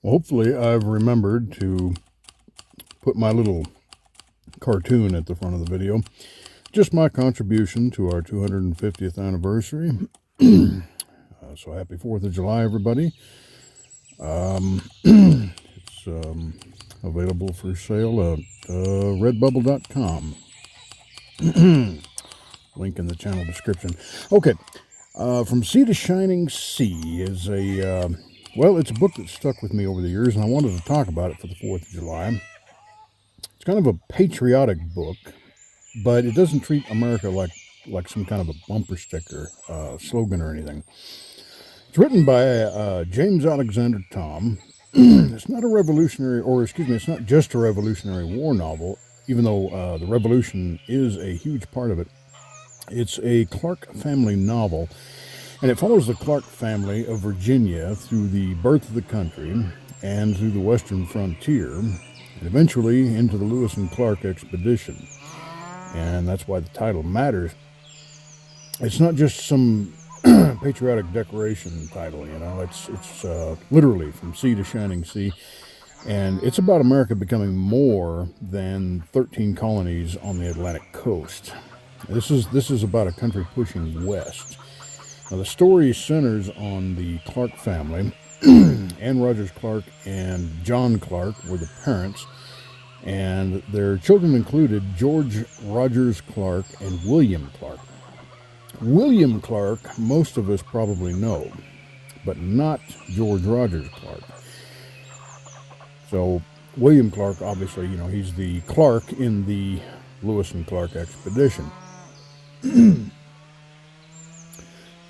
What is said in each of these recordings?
Hopefully I've remembered to put my little cartoon at the front of the video. Just my contribution to our 250th anniversary. So happy 4th of July, everybody. It's available for sale at redbubble.com. Link in the channel description. Okay, From Sea to Shining Sea is it's a book that stuck with me over the years, and I wanted to talk about it for the 4th of July. It's kind of a patriotic book, but it doesn't treat America like some kind of a bumper sticker, slogan or anything. It's written by James Alexander Thom. It's not it's not just a Revolutionary War novel, even though the Revolution is a huge part of it. It's a Clark family novel, and it follows the Clark family of Virginia through the birth of the country and through the western frontier, and eventually into the Lewis and Clark expedition. And that's why the title matters. It's not just some patriotic decoration title, it's literally From Sea to Shining Sea, and it's about America becoming more than 13 colonies on the Atlantic coast. This is about a country pushing west. Now, the story centers on the Clark family. Anne Rogers Clark and John Clark were the parents, and their children included George Rogers Clark and William Clark. William Clark, most of us probably know, but not George Rogers Clark. So William Clark, obviously, he's the Clark in the Lewis and Clark expedition.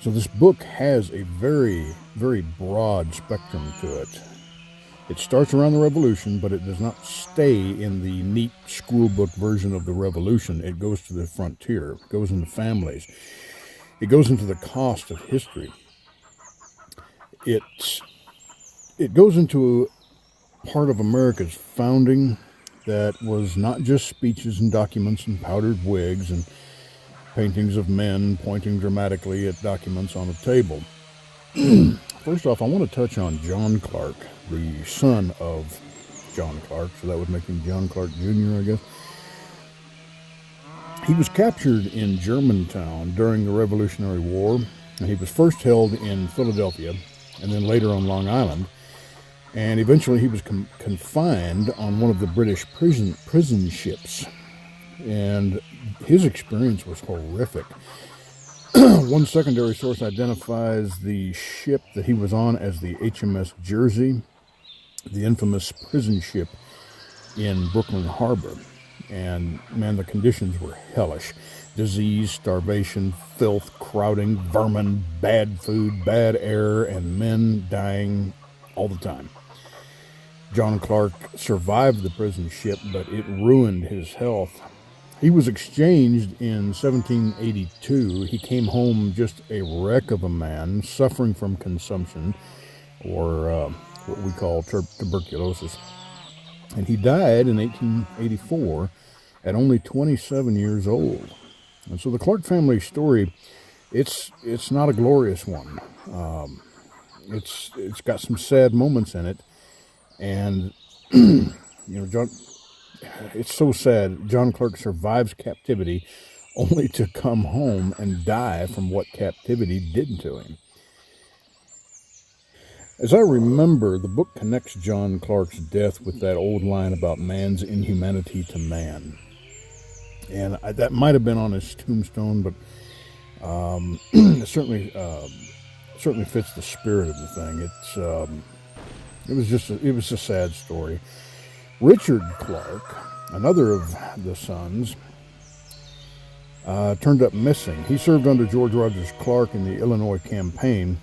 So this book has a very, very broad spectrum to it. It starts around the Revolution, but it does not stay in the neat schoolbook version of the Revolution. It goes to the frontier. It goes into families. It goes into the cost of history. It goes into part of America's founding that was not just speeches and documents and powdered wigs and paintings of men pointing dramatically at documents on a table. First off, I want to touch on John Clark, the son of John Clark, so that would make him John Clark Jr., I guess. He was captured in Germantown during the Revolutionary War, and he was first held in Philadelphia and then later on Long Island, and eventually he was confined on one of the British prison ships, and his experience was horrific. One secondary source identifies the ship that he was on as the HMS Jersey, the infamous prison ship in Brooklyn Harbor. And, man, the conditions were hellish. Disease, starvation, filth, crowding, vermin, bad food, bad air, and men dying all the time. John Clark survived the prison ship, but it ruined his health. He was exchanged in 1782. He came home just a wreck of a man, suffering from consumption, or what we call tuberculosis. And he died in 1884 at only 27 years old. And so the Clark family story, it's not a glorious one. It's got some sad moments in it, and it's so sad. John Clark survives captivity only to come home and die from what captivity did to him. As I remember, the book connects John Clark's death with that old line about man's inhumanity to man. And that might have been on his tombstone, but it certainly fits the spirit of the thing. It was a sad story. Richard Clark, another of the sons, turned up missing. He served under George Rogers Clark in the Illinois campaign,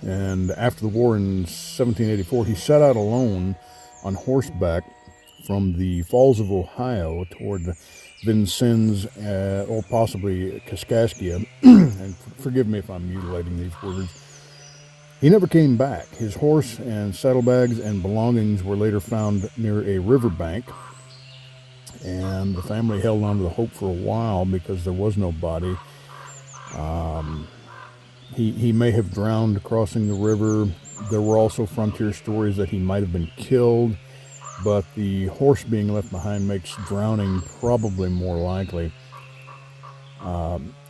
and after the war in 1784, he set out alone on horseback from the Falls of Ohio toward Vincennes, or possibly Kaskaskia, and forgive me if I'm mutilating these words. He never came back. His horse and saddlebags and belongings were later found near a riverbank, and the family held on to the hope for a while because there was no body. He may have drowned crossing the river. There were also frontier stories that he might have been killed, but the horse being left behind makes drowning probably more likely.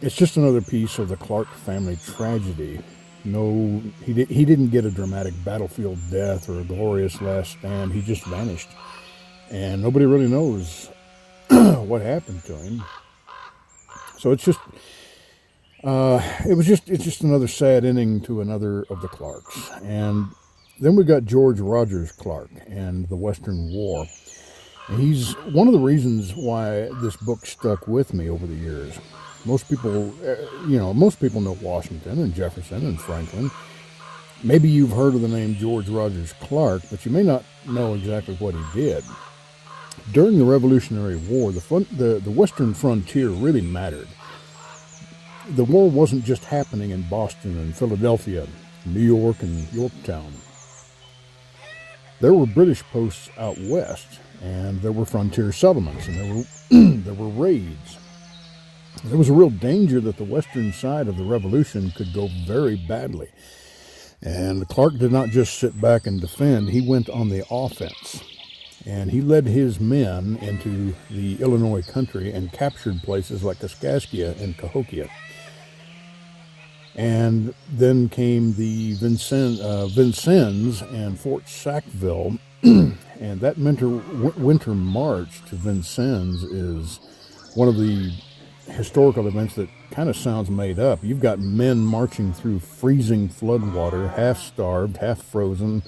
It's just another piece of the Clark family tragedy. No, he didn't get a dramatic battlefield death or a glorious last stand. He just vanished. And nobody really knows what happened to him. So it's just another sad ending to another of the Clarks. And then we got George Rogers Clark and the Western War. And he's one of the reasons why this book stuck with me over the years. Most people know Washington and Jefferson and Franklin. Maybe you've heard of the name George Rogers Clark, but you may not know exactly what he did. During the Revolutionary War, the Western frontier really mattered. The war wasn't just happening in Boston and Philadelphia, New York and Yorktown. There were British posts out west, and there were frontier settlements, and there were raids. There was a real danger that the western side of the Revolution could go very badly. And Clark did not just sit back and defend, he went on the offense. And he led his men into the Illinois country and captured places like Kaskaskia and Cahokia. And then came the Vincennes and Fort Sackville. And that winter march to Vincennes is one of the historical events that kind of sounds made up. You've got men marching through freezing floodwater, half starved, half frozen,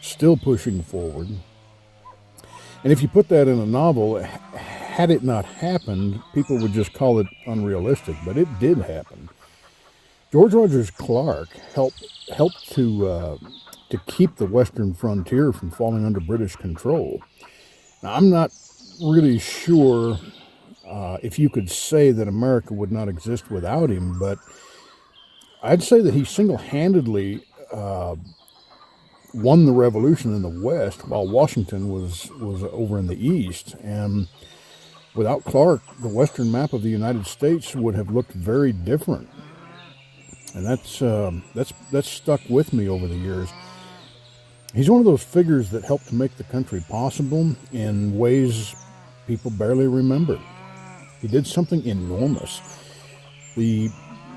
still pushing forward. And if you put that in a novel, had it not happened, people would just call it unrealistic, but it did happen. George Rogers Clark helped to keep the western frontier from falling under British control. Now, I'm not really sure if you could say that America would not exist without him, but I'd say that he single-handedly won the revolution in the West while Washington was over in the East. And without Clark, the western map of the United States would have looked very different. And that's stuck with me over the years. He's one of those figures that helped to make the country possible in ways people barely remember. He did something enormous. The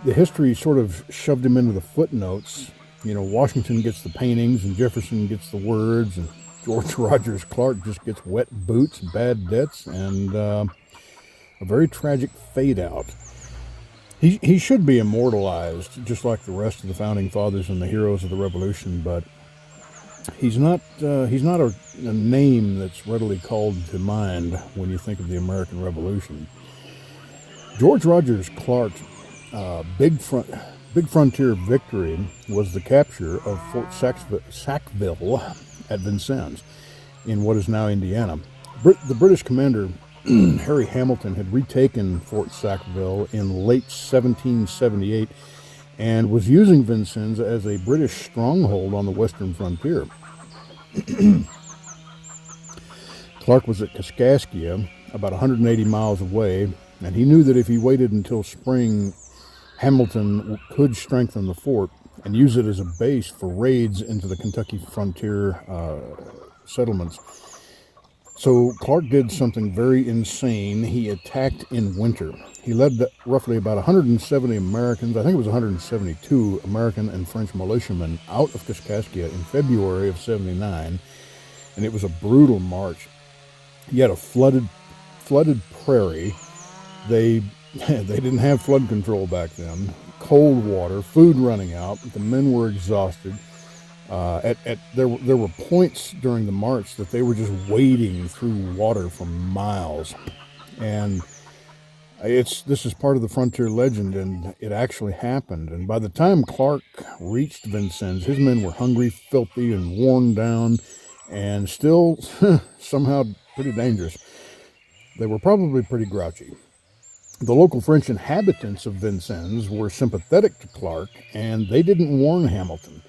history sort of shoved him into the footnotes. You know, Washington gets the paintings and Jefferson gets the words, and George Rogers Clark just gets wet boots, bad debts, and a very tragic fade out. He should be immortalized, just like the rest of the founding fathers and the heroes of the Revolution, but he's not a name that's readily called to mind when you think of the American Revolution. George Rogers Clark's big frontier victory was the capture of Fort Sackville at Vincennes in what is now Indiana. The British commander Harry Hamilton had retaken Fort Sackville in late 1778 and was using Vincennes as a British stronghold on the western frontier. Clark was at Kaskaskia, about 180 miles away, and he knew that if he waited until spring, Hamilton could strengthen the fort and use it as a base for raids into the Kentucky frontier settlements. So Clark did something very insane. He attacked in winter. He led roughly about 170 Americans, I think it was 172 American and French militiamen out of Kaskaskia in February of 79, and it was a brutal march. He had a flooded prairie. They didn't have flood control back then. Cold water, food running out. The men were exhausted. There were points during the march that they were just wading through water for miles, and this is part of the frontier legend, and it actually happened. And by the time Clark reached Vincennes, his men were hungry, filthy, and worn down, and still somehow pretty dangerous. They were probably pretty grouchy. The local French inhabitants of Vincennes were sympathetic to Clark, and they didn't warn Hamilton.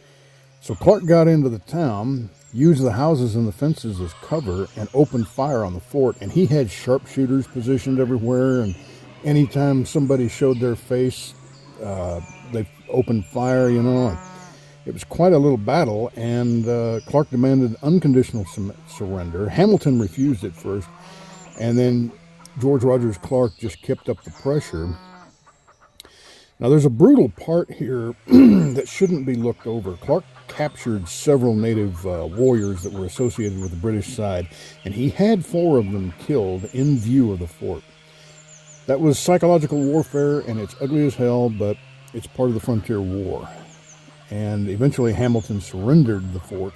So Clark got into the town, used the houses and the fences as cover, and opened fire on the fort. And he had sharpshooters positioned everywhere, and anytime somebody showed their face, they opened fire, you know. It was quite a little battle, and Clark demanded unconditional surrender. Hamilton refused at first, and then George Rogers Clark just kept up the pressure. Now, there's a brutal part here that shouldn't be looked over. Clark captured several native warriors that were associated with the British side, and he had 4 of them killed in view of the fort. That was psychological warfare, and it's ugly as hell, but it's part of the frontier war. And eventually Hamilton surrendered the fort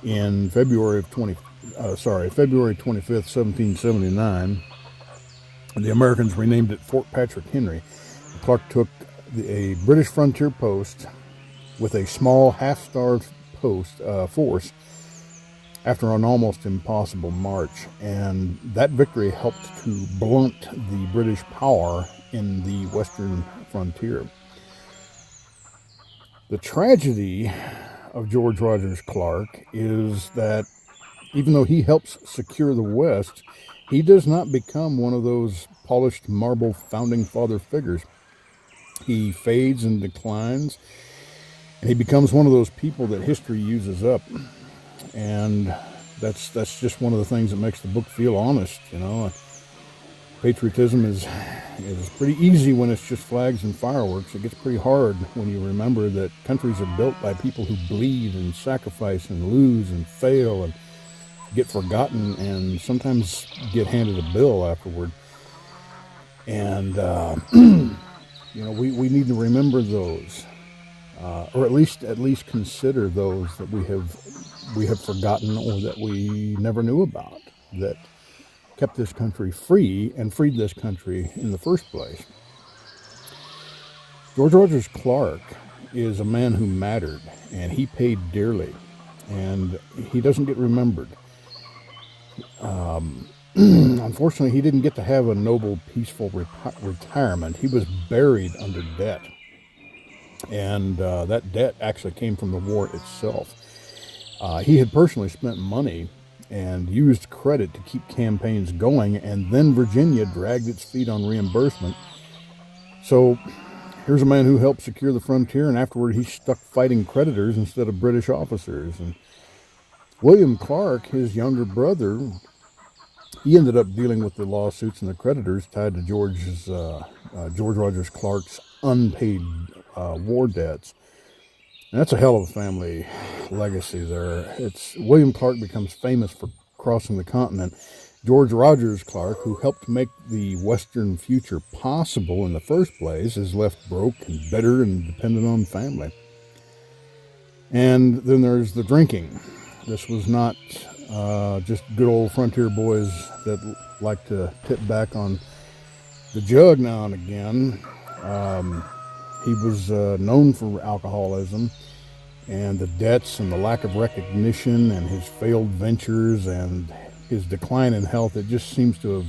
in February 25th, 1779. The Americans renamed it Fort Patrick Henry. Clark took a British frontier post with a small half-starved force after an almost impossible march, and that victory helped to blunt the British power in the western frontier. The tragedy of George Rogers Clark is that even though he helps secure the West, he does not become one of those polished marble founding father figures. He fades and declines, and he becomes one of those people that history uses up. And that's just one of the things that makes the book feel honest, you know. Patriotism is pretty easy when it's just flags and fireworks. It gets pretty hard when you remember that countries are built by people who bleed and sacrifice and lose and fail and get forgotten and sometimes get handed a bill afterward. And you know, we need to remember those, or at least consider those that we have forgotten or that we never knew about, that kept this country free and freed this country in the first place. George Rogers Clark is a man who mattered, and he paid dearly, and he doesn't get remembered. Unfortunately, he didn't get to have a noble, peaceful retirement. He was buried under debt, and that debt actually came from the war itself. He had personally spent money and used credit to keep campaigns going, and then Virginia dragged its feet on reimbursement. So here's a man who helped secure the frontier, and afterward he's stuck fighting creditors instead of British officers. And William Clark, his younger brother, he ended up dealing with the lawsuits and the creditors tied to George Rogers Clark's unpaid war debts. And that's a hell of a family legacy there. William Clark becomes famous for crossing the continent. George Rogers Clark, who helped make the Western future possible in the first place, is left broke and bitter and dependent on family. And then there's the drinking. This was not just good old frontier boys that like to tip back on the jug now and again. He was known for alcoholism and the debts and the lack of recognition and his failed ventures and his decline in health. It just seems to have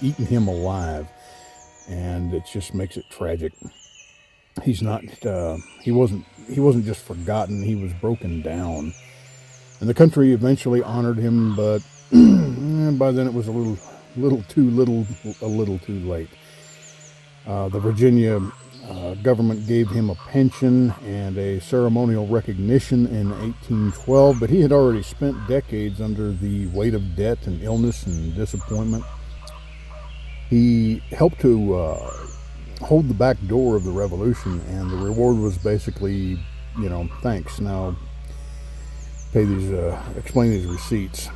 eaten him alive, and it just makes it tragic. He wasn't just forgotten, he was broken down. And the country eventually honored him, but by then it was a little too late. The Virginia government gave him a pension and a ceremonial recognition in 1812, but he had already spent decades under the weight of debt and illness and disappointment. He helped to hold the back door of the revolution, and the reward was basically, thanks, now explain these receipts.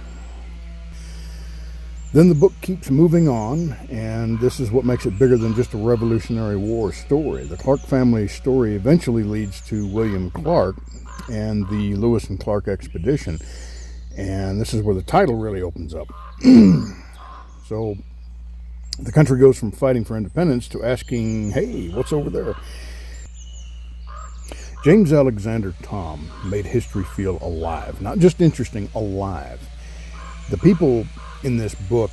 Then the book keeps moving on, and this is what makes it bigger than just a Revolutionary War story. The Clark family story eventually leads to William Clark and the Lewis and Clark expedition, and this is where the title really opens up. So the country goes from fighting for independence to asking, hey, what's over there? James Alexander Thom made history feel alive, not just interesting, alive. The people in this book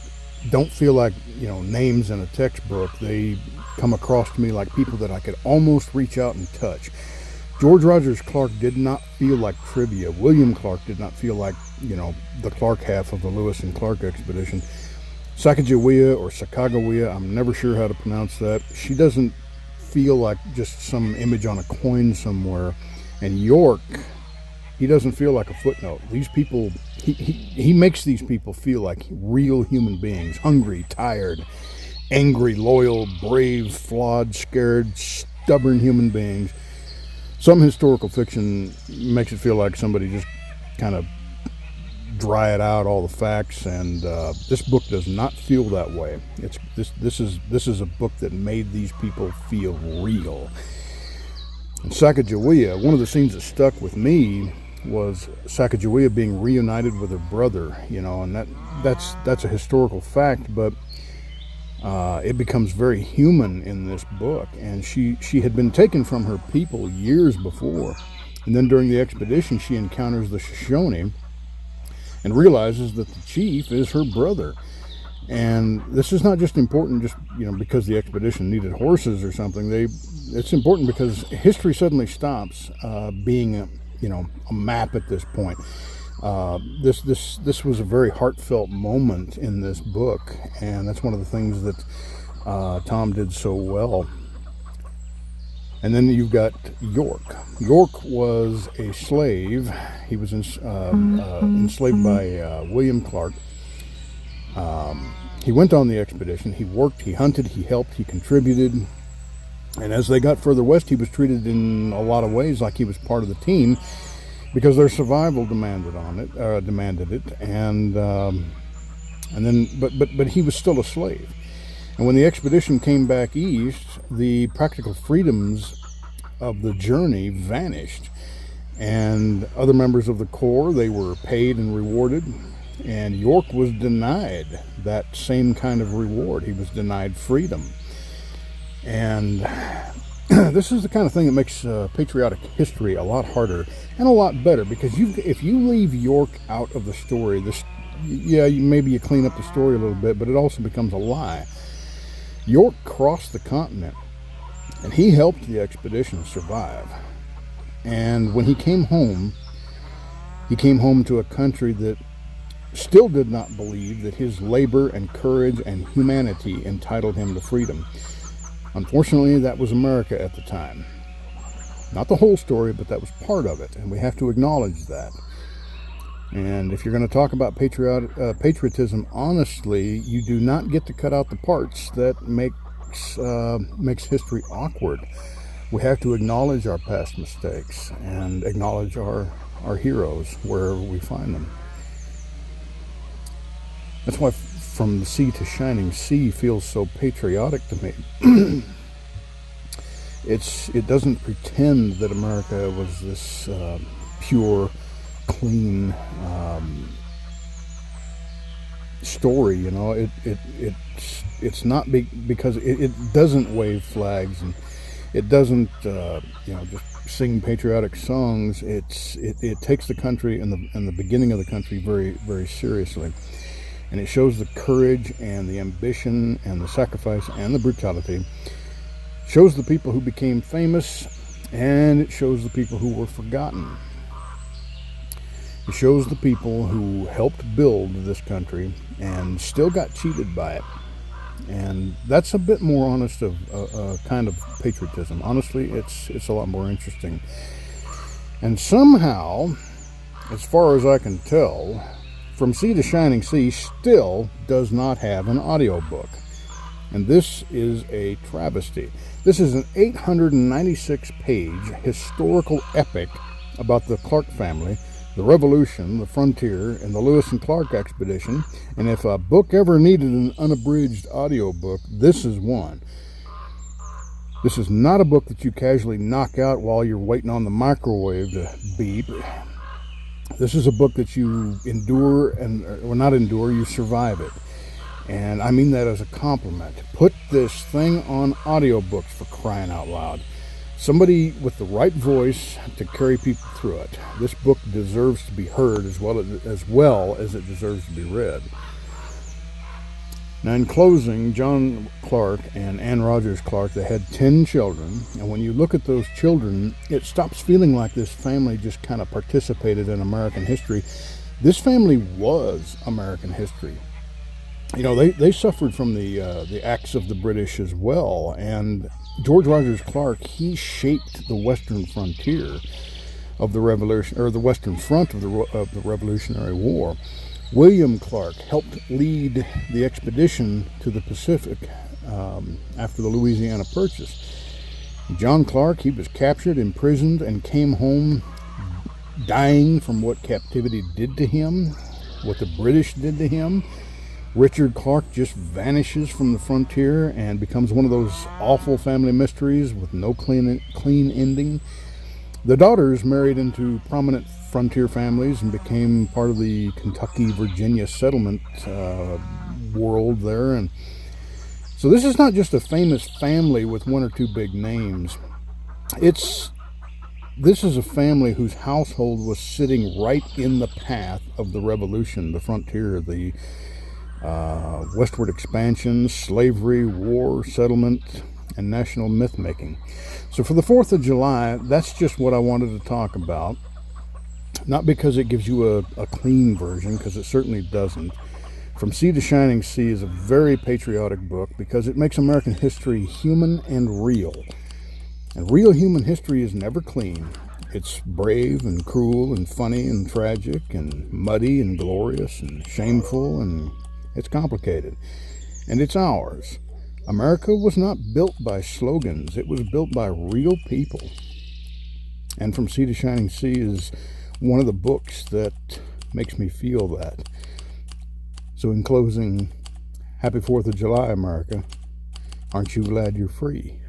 don't feel like, names in a textbook. They come across to me like people that I could almost reach out and touch. George Rogers Clark did not feel like trivia. William Clark did not feel like, the Clark half of the Lewis and Clark expedition. Sacagawea or Sacagawea, I'm never sure how to pronounce that. She doesn't feel like just some image on a coin somewhere. And York, he doesn't feel like a footnote. These people, he makes these people feel like real human beings, hungry, tired, angry, loyal, brave, flawed, scared, stubborn human beings. Some historical fiction makes it feel like somebody just kind of dried out all the facts, and this book does not feel that way. This is a book that made these people feel real. In Sacagawea, one of the scenes that stuck with me was Sacagawea being reunited with her brother, and that's a historical fact, but it becomes very human in this book. And she had been taken from her people years before, and then during the expedition she encounters the Shoshone and realizes that the chief is her brother. And this is not just important because the expedition needed horses or something. It's important because history suddenly stops being a map at this point. This was a very heartfelt moment in this book, and that's one of the things that Thom did so well. And then you've got York. York was a slave. He was enslaved by William Clark. He went on the expedition. He worked, he hunted, he helped, he contributed. And as they got further west, he was treated in a lot of ways like he was part of the team, because their survival demanded it. And then, but he was still a slave. And when the expedition came back east, the practical freedoms of the journey vanished. And other members of the Corps, they were paid and rewarded. And York was denied that same kind of reward. He was denied freedom. And this is the kind of thing that makes patriotic history a lot harder and a lot better, because if you leave York out of the story, maybe you clean up the story a little bit, but it also becomes a lie. York crossed the continent, and he helped the expedition survive. And when he came home to a country that still did not believe that his labor and courage and humanity entitled him to freedom. Unfortunately, that was America at the time. Not the whole story, but that was part of it, and we have to acknowledge that. And if you're going to talk about patriotism honestly, you do not get to cut out the parts that makes history awkward. We have to acknowledge our past mistakes and acknowledge our heroes wherever we find them. That's why From the Sea to Shining Sea feels so patriotic to me. It doesn't pretend that America was this pure, clean story. It's not because it doesn't wave flags, and it doesn't just sing patriotic songs. It takes the country and the beginning of the country very, very seriously. And it shows the courage and the ambition and the sacrifice and the brutality. It shows the people who became famous, and it shows the people who were forgotten. It shows the people who helped build this country and still got cheated by it. And that's a bit more honest of a kind of patriotism. Honestly, it's a lot more interesting. And somehow, as far as I can tell, From Sea to Shining Sea still does not have an audiobook. And this is a travesty. This is an 896-page historical epic about the Clark family, the Revolution, the Frontier, and the Lewis and Clark expedition. And if a book ever needed an unabridged audiobook, this is one. This is not a book that you casually knock out while you're waiting on the microwave to beep. This is a book that you endure, you survive it. And I mean that as a compliment. Put this thing on audiobooks, for crying out loud. Somebody with the right voice to carry people through it. This book deserves to be heard as well as it deserves to be read. Now, in closing, John Clark and Anne Rogers Clark, they had 10 children, and when you look at those children, it stops feeling like this family just kind of participated in American history. This family was American history. They suffered from the acts of the British as well, and George Rogers Clark, he shaped the Western frontier. of the Revolution, or the Western Front of the Revolutionary War. William Clark helped lead the expedition to the Pacific after the Louisiana Purchase. John Clark, he was captured, imprisoned, and came home dying from what captivity did to him, what the British did to him. Richard Clark just vanishes from the frontier and becomes one of those awful family mysteries with no clean ending. The daughters married into prominent frontier families and became part of the Kentucky-Virginia settlement world there. And so this is not just a famous family with one or two big names. This is a family whose household was sitting right in the path of the Revolution, the frontier, the westward expansion, slavery, war, settlement, and national myth-making. So for the 4th of July, that's just what I wanted to talk about. Not because it gives you a clean version, because it certainly doesn't. From Sea to Shining Sea is a very patriotic book because it makes American history human and real. And real human history is never clean. It's brave and cruel and funny and tragic and muddy and glorious and shameful, and it's complicated. And it's ours. America was not built by slogans. It was built by real people. And From Sea to Shining Sea is one of the books that makes me feel that. So in closing, happy 4th of July, America. Aren't you glad you're free?